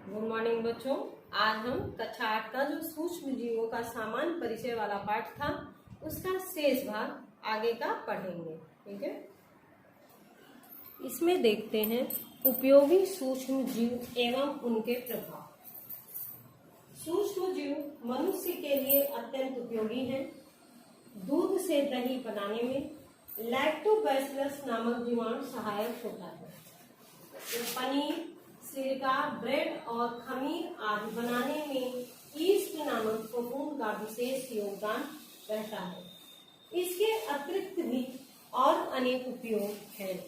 Good morning बच्चों। आज हम कक्षा 8 का जो सूक्ष्म जीवों का सामान्य परिचय वाला पाठ था उसका शेष भाग आगे का पढ़ेंगे। ठीक है, इसमें देखते हैं उपयोगी सूक्ष्म जीव एवं उनके प्रभाव। सूक्ष्म जीव मनुष्य के लिए अत्यंत उपयोगी हैं। दूध से दही बनाने में लैक्टोबैसिलस नामक जीवाणु सहायक होता है। पनीर, सिरका, ब्रेड और खमीर आदि बनाने में ईस्ट नामक फफूंद का विशेष योगदान रहता है। इसके अतिरिक्त भी और अनेक उपयोग हैं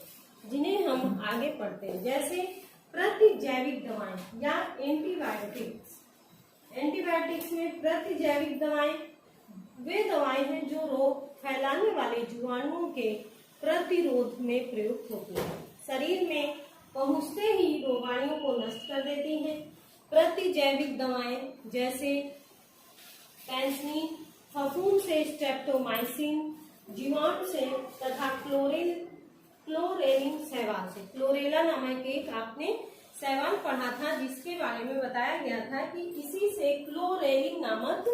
जिन्हें हम आगे पढ़ते हैं, जैसे प्रतिजैविक दवाएं या एंटीबायोटिक्स। एंटीबायोटिक्स में प्रतिजैविक दवाएं वे दवाएं हैं जो रोग फैलाने वाले जीवाणुओं के प्रतिरोध में प्रयुक्त होती हैं। शरीर में पहुंचते ही रोगाणुओं को नष्ट कर देती हैं। प्रतिजैविक दवाएं जैसे पेनिसिलिन, फफूंद से स्ट्रेप्टोमाइसिन, जीवाणु से तथा क्लोरेलिन शैवाल से। क्लोरेला नामक एक आपने शैवाल पढ़ा था जिसके बारे में बताया गया था कि इसी से क्लोरेलिन नामक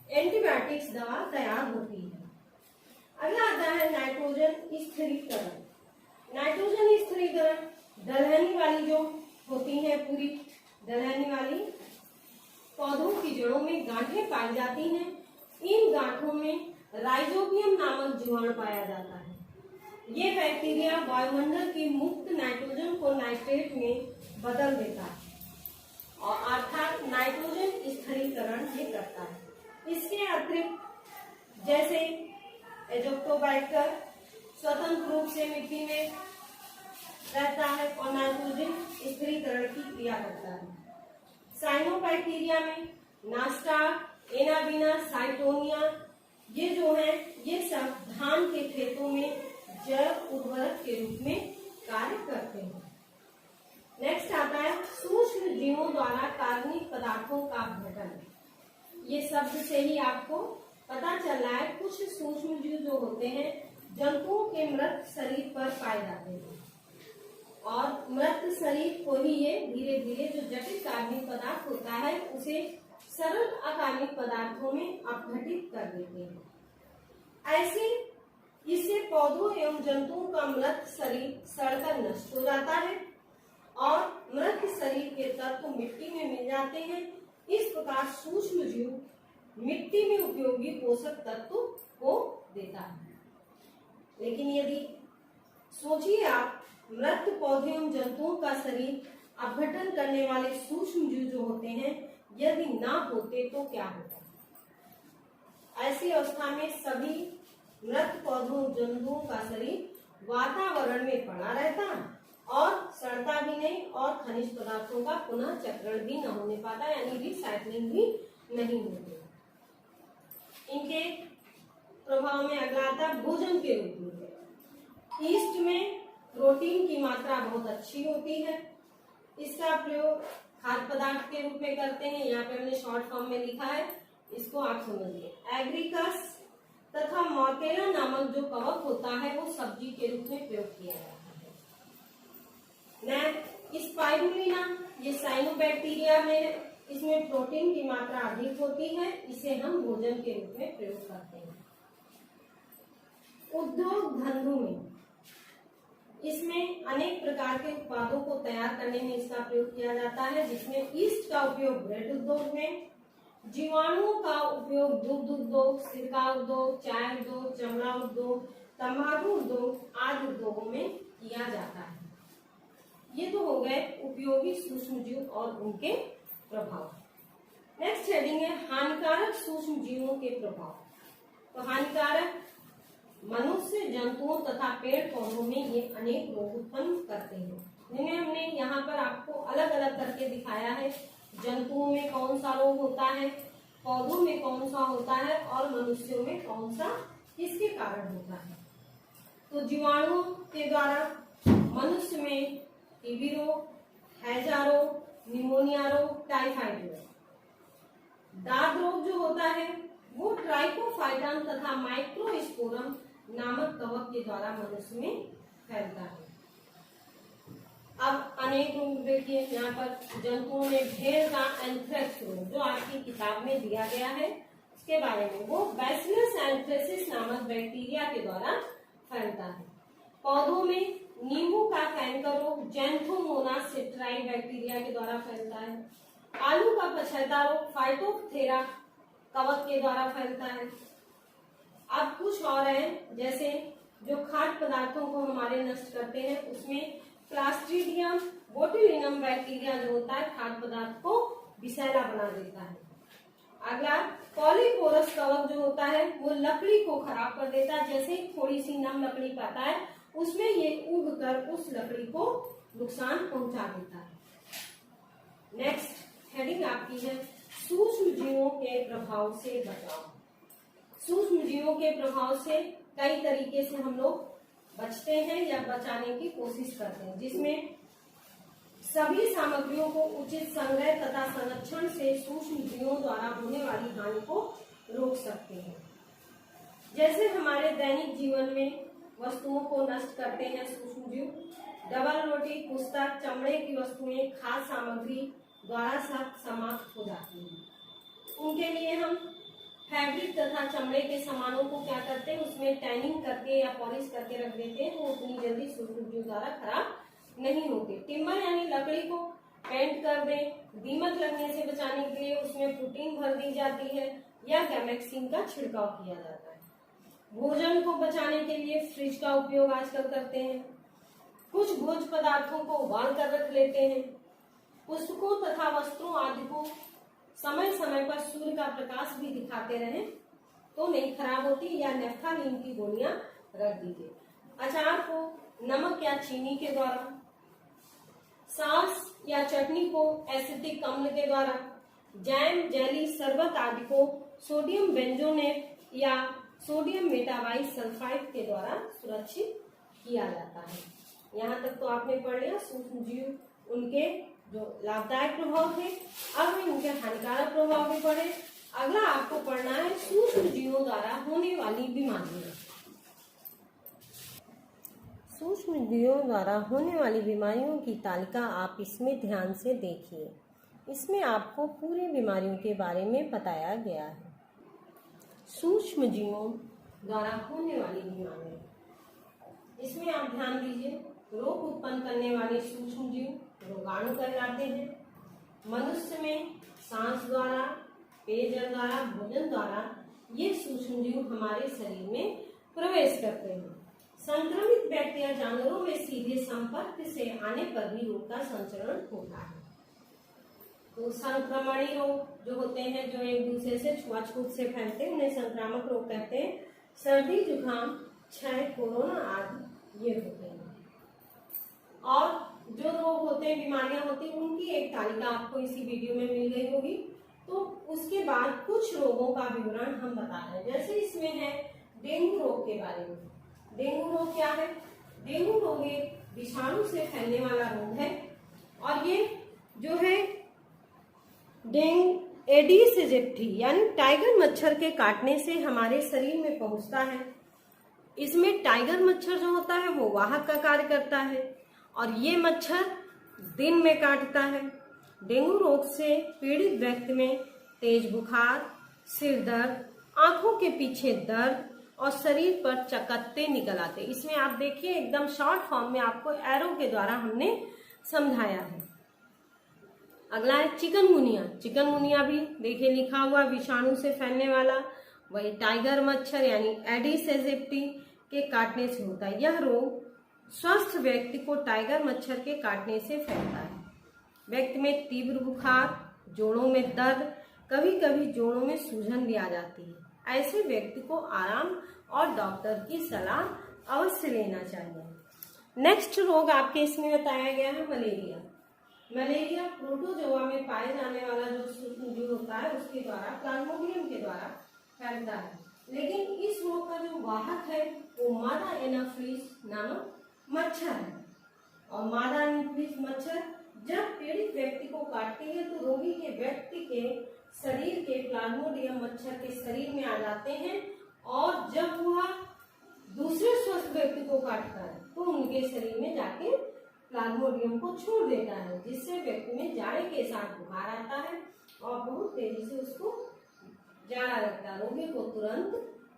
एंटीबायोटिक्स दवा तैयार होती है। अगला आता है नाइट्रोजन स्थिरीकरण। नाइट्रोजन स्थिरीकरण दलहनी वाली जो होती है, पूरी दलहनी वाली पौधों की जड़ों में गांठें पाई जाती हैं। इन गांठों में राइजोबियम नामक जीवाणु पाया जाता है। ये बैक्टीरिया वायुमंडल की मुक्त नाइट्रोजन को नाइट्रेट में बदल देता है और अर्थात नाइट्रोजन स्थिरीकरण ये करता है। इसके अतिरिक्त जैसे एजोक्टोबैक्टर स्वतंत्र रूप से मिट्टी में रहता है और नाइट्रोजन स्थिरीकरण की क्रिया करता है। साइनोबैक्टीरिया में नास्टा, एनाबिना, साइटोनिया ये जो है ये सब धान के खेतों में जैव उर्वरक के रूप में कार्य करते हैं। नेक्स्ट आता है सूक्ष्म जीवों द्वारा कार्बनिक पदार्थों का अपघटन। ये शब्द से ही आपको पता चल रहा है कुछ सूक्ष्म जीव जो होते हैं जंतुओं के मृत शरीर पर पाए जाते हैं और मृत शरीर को ही ये धीरे धीरे जो जटिल कार्बनिक पदार्थ होता है उसे सरल अकार्बनिक पदार्थों में अपघटित कर देते हैं। ऐसे इससे पौधों एवं जंतुओं का मृत शरीर सड़कर नष्ट हो जाता है और मृत शरीर के तत्व मिट्टी में मिल जाते हैं। इस प्रकार सूक्ष्म जीव मिट्टी में उपयोगी पोषक तत्व को देता है। लेकिन यदि सोचिए आप मृत पौधे एवं जंतुओं का शरीर अपघटन करने वाले सूक्ष्म जीव जो होते हैं यदि ना होते तो क्या होता? ऐसी अवस्था में सभी मृत पौधों जंतुओं का शरीर वातावरण में पड़ा रहता और सड़ता भी नहीं और खनिज पदार्थों का पुनः चक्रण भी न होने पाता, यानी रिसाइकलिंग भी नहीं होती। इनके प्रभाव में अगला आता है भोजन के रूप में। ईस्ट में प्रोटीन की मात्रा बहुत अच्छी होती है। इसका प्रयोग खाद्य पदार्थ के रूप में करते हैं। यहाँ पे हमने शॉर्ट फॉर्म में लिखा है, इसको आप समझिए। एग्रीकस तथा मॉर्केला नामक जो कवक होता है वो सब्जी के रूप में प्रयोग किया जाता है। स्पाइरुलिना ये साइनोबैक्टीरिया में इसमें प्रोटीन की मात्रा अधिक होती है, इसे हम भोजन के रूप में प्रयोग करते हैं। उद्योग धंधों में इसमें अनेक प्रकार के उत्पादों को तैयार करने में इसका प्रयोग किया जाता है, जिसमें ईस्ट का उपयोग ब्रेड उद्योग में, जीवाणुओं का उपयोग दुग्ध उद्योग, सिरका उद्योग, चाय उद्योग, चमड़ा उद्योग, तंबाकू उद्योग आदि उद्योगों में किया जाता है। ये तो हो गए उपयोगी सूक्ष्म जीव और उनके प्रभाव। नेक्स्ट हेडिंग है हानिकारक सूक्ष्म जीवों के प्रभाव। तो हानिकारक मनुष्य, जंतुओं तथा पेड़ पौधों में ये अनेक रोग उत्पन्न करते हैं, जिन्हें हमने यहाँ पर आपको अलग अलग करके दिखाया है। जंतुओं में कौन सा रोग होता है, पौधों में कौन सा होता है और मनुष्यों में कौन सा किसके कारण होता है। तो जीवाणुओं के द्वारा मनुष्य में टीबी रोग, हैजा रोग, निमोनिया रोग, टाइफाइड रोग। दाद रोग जो होता है वो ट्राइकोफाइटन तथा माइक्रोस्पोरम नामक कवक के द्वारा मनुष्य में फैलता है। अब अनेक रोग देखिए, यहाँ पर जंतुओं में भेड़ का एंथ्रेक्स रोग जो आपकी किताब में दिया गया है उसके बारे में, वो बैसिलस एंथ्रेसिस नामक बैक्टीरिया के द्वारा फैलता है। पौधों में नींबू का कैंकर रोग जैंथोमोनास सिट्राई बैक्टीरिया के द्वारा फैलता है। आलू का पछेता रोग फाइटोप्थेरा कवक के द्वारा फैलता है। अब कुछ और है, जैसे जो खाद्य पदार्थों को हमारे नष्ट करते हैं उसमें क्लास्ट्रीडियम बोtulinum बैक्टीरिया जो होता है खाद्य पदार्थ को विषैला बना देता है। अगला पॉलीपोरस कवक जो होता है वो लकड़ी को खराब कर देता है, जैसे थोड़ी सी नम लकड़ी पाता है उसमें ये उग कर उस लकड़ी को नुकसान पहुंचा देता है। नेक्स्ट हेडिंग आपकी है सूक्ष्म जीवों के प्रभाव से बचाव। सूक्ष्म जीवों के प्रभाव से कई तरीके से हम लोग बचते हैं या बचाने की कोशिश करते हैं, जिसमें सभी सामग्रियों को उचित संग्रह तथा संरक्षण से सूक्ष्म जीवों द्वारा होने वाली हानि को रोक सकते हैं। जैसे हमारे दैनिक जीवन में वस्तुओं को नष्ट करते हैं सूक्ष्म जीव, डबल रोटी, पुस्तक, चमड़े की वस्तुएं, खाद्य सामग्री द्वारा समाप्त हो जाती हैं। उनके लिए हम फैब्रिक तथा चमड़े के सामानों को क्या करते हैं, उसमें टैनिंग करके या पॉलिश करके रख देते हैं, तो उतनी जल्दी सूक्ष्म जीव द्वारा खराब नहीं होते। टिम्बर यानी लकड़ी को पेंट कर दें, दीमक लगने से बचाने के लिए उसमें प्रोटीन भर दी जाती है या गैमेक्सिन का छिड़काव किया जाता है। भोजन को बचाने के लिए फ्रिज का उपयोग आजकल करते हैं। कुछ भोज्य पदार्थों को उबाल कर रख लेते हैं। पुस्तकों तथा वस्त्रों आदि को समय समय पर सूर्य का प्रकाश भी दिखाते रहें तो नहीं खराब होती, या नेफ्थालीन की गोलियां रख दीजिए। अचार को नमक या चीनी के द्वारा, सॉस या चटनी को एसिटिक अम्ल के द्वारा, जैम, जेली, शरबत आदि को सोडियम बेंजोनेट या सोडियम मेटाबाइट सल्फाइड के द्वारा सुरक्षित किया जाता है। यहाँ तक तो आपने पढ़ लिया सूक्ष्म जीव, उनके जो लाभदायक प्रभाव थे। अब हम उनके हानिकारक प्रभाव भी पढ़े। अगला आपको पढ़ना है सूक्ष्म जीवों द्वारा होने वाली बीमारियां। सूक्ष्म जीवों द्वारा होने वाली बीमारियों की तालिका आप इसमें ध्यान से देखिए। इसमें आपको पूरी बीमारियों के बारे में बताया गया है। सूक्ष्म जीवों द्वारा होने वाली बीमारियां, इसमें आप ध्यान दीजिए। रोग उत्पन्न करने वाले सूक्ष्म जीव रोगाणु कहलाते हैं। मनुष्य में सांस द्वारा, पेयजल द्वारा, भोजन द्वारा ये सूक्ष्म जीव हमारे शरीर में प्रवेश करते हैं। संक्रमित व्यक्ति या जानवरों में सीधे संपर्क से आने पर भी रोग का संचरण होता है। तो संक्रमणीय रोग जो होते हैं, जो एक दूसरे से छुआछूत से फैलते हैं, उन्हें संक्रामक रोग कहते हैं। सर्दी, जुकाम, क्षय, कोरोना आदि ये होते हैं। और जो रोग होते हैं, बीमारियां होती हैं, उनकी एक तालिका आपको इसी वीडियो में मिल गई होगी। तो उसके बाद कुछ रोगों का विवरण हम बता रहे हैं। जैसे इसमें है डेंगू रोग के बारे में। डेंगू रोग क्या है? डेंगू रोग एक विषाणु से फैलने वाला रोग है और ये जो है डेंगू एडिस एजिप्टी यानी टाइगर मच्छर के काटने से हमारे शरीर में पहुंचता है। इसमें टाइगर मच्छर जो होता है वो वाहक का कार्य करता है और ये मच्छर दिन में काटता है। डेंगू रोग से पीड़ित व्यक्ति में तेज बुखार, सिर दर्द, आंखों के पीछे दर्द और शरीर पर चकत्ते निकल आते। इसमें आप देखिए एकदम शॉर्ट फॉर्म में आपको एरो के द्वारा हमने समझाया है। अगला है चिकनगुनिया। चिकनगुनिया भी देखिए लिखा हुआ विषाणु से फैलने वाला, वही टाइगर मच्छर यानी एडिस एजिप्टी के काटने से होता है। यह रोग स्वस्थ व्यक्ति को टाइगर मच्छर के काटने से फैलता है। व्यक्ति में तीव्र बुखार, जोड़ों में दर्द, कभी कभी जोड़ों में सूजन भी आ जाती है। ऐसे व्यक्ति को आराम और डॉक्टर की सलाह अवश्य लेना चाहिए। नेक्स्ट रोग आपके इसमें बताया गया है मलेरिया। मलेरिया प्रोटोजोआ में पाए जाने वाला जो सूक्ष्म जीव होता है उसके द्वारा, प्लाज्मोडियम के द्वारा फैलता है। लेकिन इस रोग का जो वाहक है वो मादा एनाफिलिस नामक मच्छर है। और मादा एनाफिलिस मच्छर जब पीड़ित व्यक्ति को काटती है तो रोगी के व्यक्ति के शरीर के प्लाज्मोडियम मच्छर के शरीर में आ जाते हैं और जब वह दूसरे स्वस्थ व्यक्ति को काटता है तो उनके शरीर में जाके प्लाज्मोडियम को छोड़ देता है, जिससे व्यक्ति में जाड़े के साथ बुखार आता है और बहुत तेजी से उसको जाड़ा लगता है। रोगी को तुरंत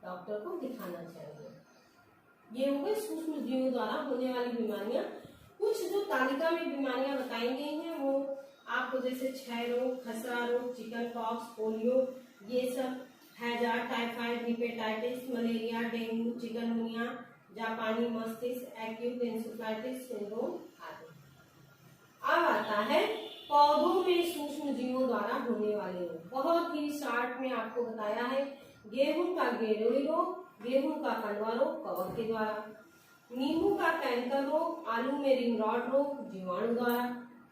डॉक्टर को दिखाना चाहिए। ये हो गए सूक्ष्म जीवों द्वारा होने वाली बीमारियां। कुछ जो तालिका में बीमारियां बताई गई हैं वो आपको जैसे क्षय रोग, खसरा रोग, चिकन पॉक्स, पोलियो, ये सब, हैजा, typhoid, hepatitis, malaria, dengue, chikungunya, जापानी मस्तिष्क, एक्यूट एंसेफेलाइटिस सिंड्रोम आदि। अब आता है पौधों में सूक्ष्म जीवों द्वारा होने वाले रोग। बहुत ही शॉर्ट में आपको बताया है। गेहूं का गेरुड़ी रोग, गेहूं का कंडवा रोग कवक के द्वारा, नींबू का कैंकर रोग, आलू में रिंग रॉट रोग जीवाणु द्वारा,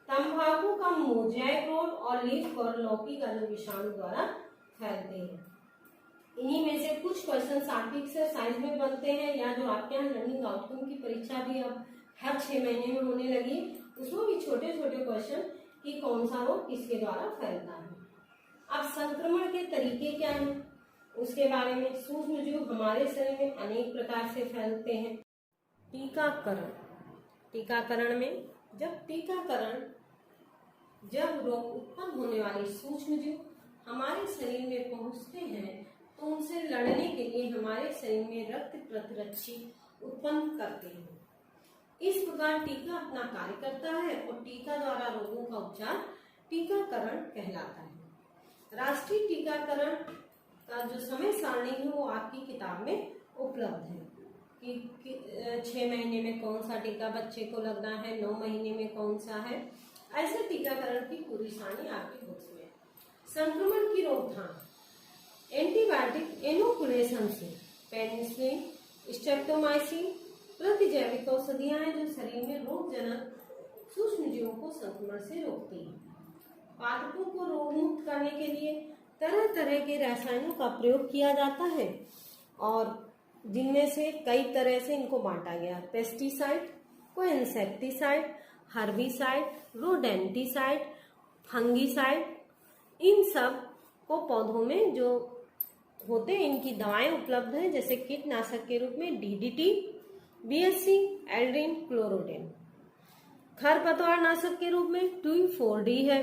तंबाकू का मोजैक रोग और लीफ और लौकी का जो विषाणु द्वारा फैलते हैं। इन्हीं में से कुछ क्वेश्चन आपकी एक्सरसाइज में बनते हैं, या जो आपके यहाँ लर्निंग आउटकम की परीक्षा भी अब हर 6 महीने में होने लगी, उसमें भी छोटे छोटे क्वेश्चन कि कौन सा रोग किसके द्वारा फैलता है। अब संक्रमण के तरीके क्या हैं उसके बारे में। सूक्ष्म जीव हमारे शरीर में अनेक प्रकार से फैलते हैं। टीकाकरण, टीकाकरण में जब रोग उत्पन्न होने वाले सूक्ष्म जीव हमारे शरीर में पहुंचते हैं तो उनसे लड़ने के लिए हमारे शरीर में रक्त प्रतिरक्षी उत्पन्न करते हैं। इस प्रकार टीका अपना कार्य करता है और टीका द्वारा रोगों का उपचार टीकाकरण कहलाता है। राष्ट्रीय टीकाकरण का जो समय सारणी है वो आपकी किताब में उपलब्ध है कि 6 महीने में कौन सा टीका बच्चे को लगना है, 9 महीने में कौन सा है, ऐसे टीकाकरण की पूरी सारणी आपकी बुक्स में। संक्रमण की रोकथाम, एंटीबायोटिक इनोकुलेशन से पेनिसिलिन, स्ट्रेप्टोमाइसिन प्रतिजैविक औषधियां हैं जो शरीर में रोगजनक सूक्ष्म जीवों को संक्रमण से रोकती हैं। पादपों को रोग मुक्त करने के लिए तरह तरह के रसायनों का प्रयोग किया जाता है और जिनमें से कई तरह से इनको बांटा गया। पेस्टिसाइड, कोइंसेक्टिसाइड, हर्बिसाइड, रोडेंटिसाइड, फंगिसाइड, इन सब को पौधों में जो होते हैं इनकी दवाएं उपलब्ध हैं, जैसे कीटनाशक के रूप में डीडीटी, बीएससी, एल्ड्रिन, क्लोरोडेन। खरपतवार नाशक के रूप में 2,4-D है।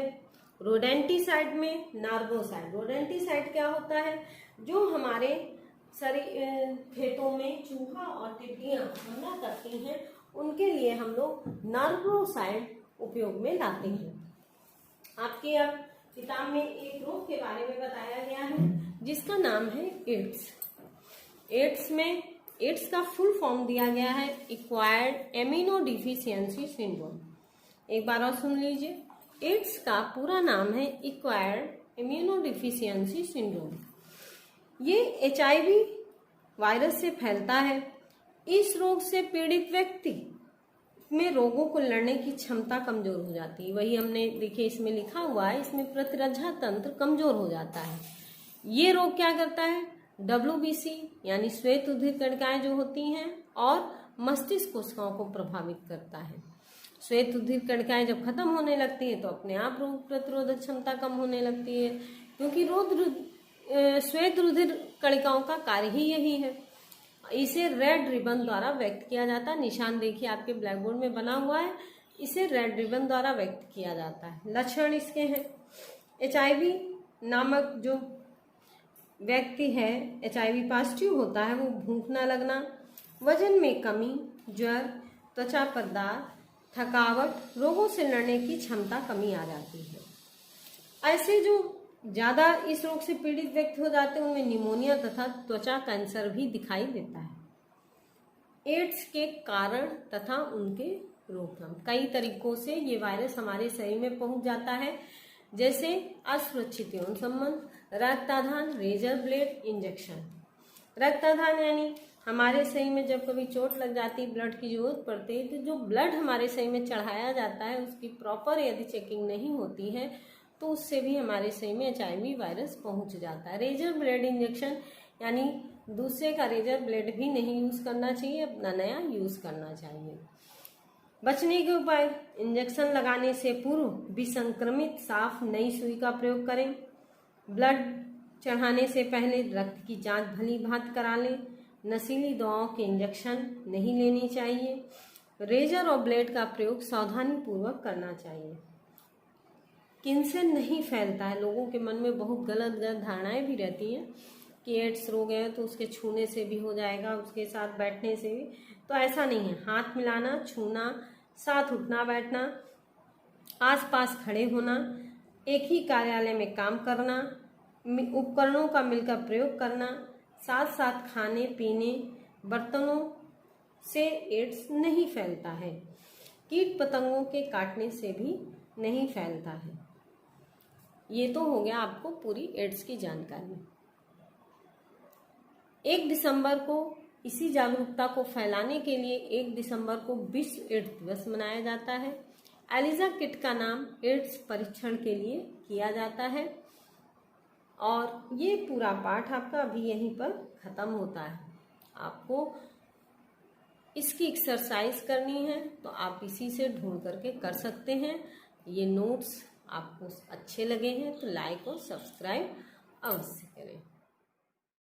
रोडेंटिसाइड में नार्बोसाइड। रोडेंटिसाइड क्या होता है? जो हमारे शरीर खेतों में चूहा और टिड्डियां हमला करती हैं उनके लिए हम लोग नार्बोसाइड उपयोग में लाते हैं। आपके अब किताब में एक रोग के बारे में बताया गया है जिसका नाम है एड्स। एड्स का फुल फॉर्म दिया गया है एक्वायर्ड इम्यूनोडेफिशिएंसी सिंड्रोम। एक बार और सुन लीजिए, एड्स का पूरा नाम है एक्वायर्ड इम्यूनोडेफिशिएंसी सिंड्रोम। ये HIV वायरस से फैलता है। इस रोग से पीड़ित व्यक्ति में रोगों को लड़ने की क्षमता कमजोर हो जाती है। वही हमने देखिए इसमें लिखा हुआ है, इसमें प्रतिरक्षा तंत्र कमजोर हो जाता है। ये रोग क्या करता है? WBC यानी श्वेत उधिर कणिकाएं जो होती हैं और मस्तिष्क कोशिकाओं को प्रभावित करता है। श्वेत उधिर कणिकाएं जब खत्म होने लगती है तो अपने आप रोग प्रतिरोधक क्षमता कम होने लगती है, क्योंकि श्वेत रुधिर कणिकाओं का कार्य ही यही है। इसे रेड रिबन द्वारा व्यक्त किया जाता है। निशान देखिए आपके ब्लैक बोर्ड में बना हुआ है, इसे रेड रिबन द्वारा व्यक्त किया जाता है। लक्षण इसके हैं, HIV नामक जो व्यक्ति है HIV पॉजिटिव होता है, वो भूख न लगना, वजन में कमी, ज्वर, त्वचा पर दाग, थकावट, रोगों से लड़ने की क्षमता कमी आ जाती है। ऐसे जो ज्यादा इस रोग से पीड़ित व्यक्ति हो जाते हैं उनमें निमोनिया तथा त्वचा कैंसर भी दिखाई देता है। एड्स के कारण तथा उनके रोकथाम, कई तरीकों से ये वायरस हमारे शरीर में पहुंच जाता है, जैसे असुरक्षित यौन संबंध, रक्ताधान, रेजर ब्लेड इंजेक्शन। रक्ताधान यानी हमारे शरीर में जब कभी चोट लग जाती है, ब्लड की जरूरत पड़ती है, तो जो ब्लड हमारे शरीर में चढ़ाया जाता है उसकी प्रॉपर यदि चेकिंग नहीं होती है तो उससे भी हमारे शरीर में HIV वायरस पहुंच जाता है। रेजर ब्लेड इंजेक्शन यानी दूसरे का रेजर ब्लेड भी नहीं यूज करना चाहिए, अपना नया यूज करना चाहिए। बचने के उपाय, इंजेक्शन लगाने से पूर्व विसंक्रमित साफ नई सुई का प्रयोग करें। ब्लड चढ़ाने से पहले रक्त की जांच भली भांति करा लें। नशीली दवाओं के इंजेक्शन नहीं लेनी चाहिए। रेजर और ब्लेड का प्रयोग सावधानी पूर्वक करना चाहिए। किनसे नहीं फैलता है, लोगों के मन में बहुत गलत धारणाएं भी रहती हैं कि एड्स रोग है तो उसके छूने से भी हो जाएगा, उसके साथ बैठने से भी, तो ऐसा नहीं है। हाथ मिलाना, छूना, साथ उठना बैठना, आसपास खड़े होना, एक ही कार्यालय में काम करना, उपकरणों का मिलकर प्रयोग करना, साथ साथ खाने पीने बर्तनों से एड्स नहीं फैलता है। कीट पतंगों के काटने से भी नहीं फैलता है। ये तो हो गया आपको पूरी एड्स की जानकारी। 1 दिसंबर को इसी जागरूकता को फैलाने के लिए 1 दिसंबर को विश्व एड्स दिवस मनाया जाता है। एलिजा किट का नाम एड्स परीक्षण के लिए किया जाता है। और ये पूरा पाठ आपका अभी यहीं पर खत्म होता है। आपको इसकी एक्सरसाइज करनी है तो आप इसी से ढूंढ करके कर सकते हैं। ये नोट्स आपको अच्छे लगे हैं तो लाइक और सब्सक्राइब अवश्य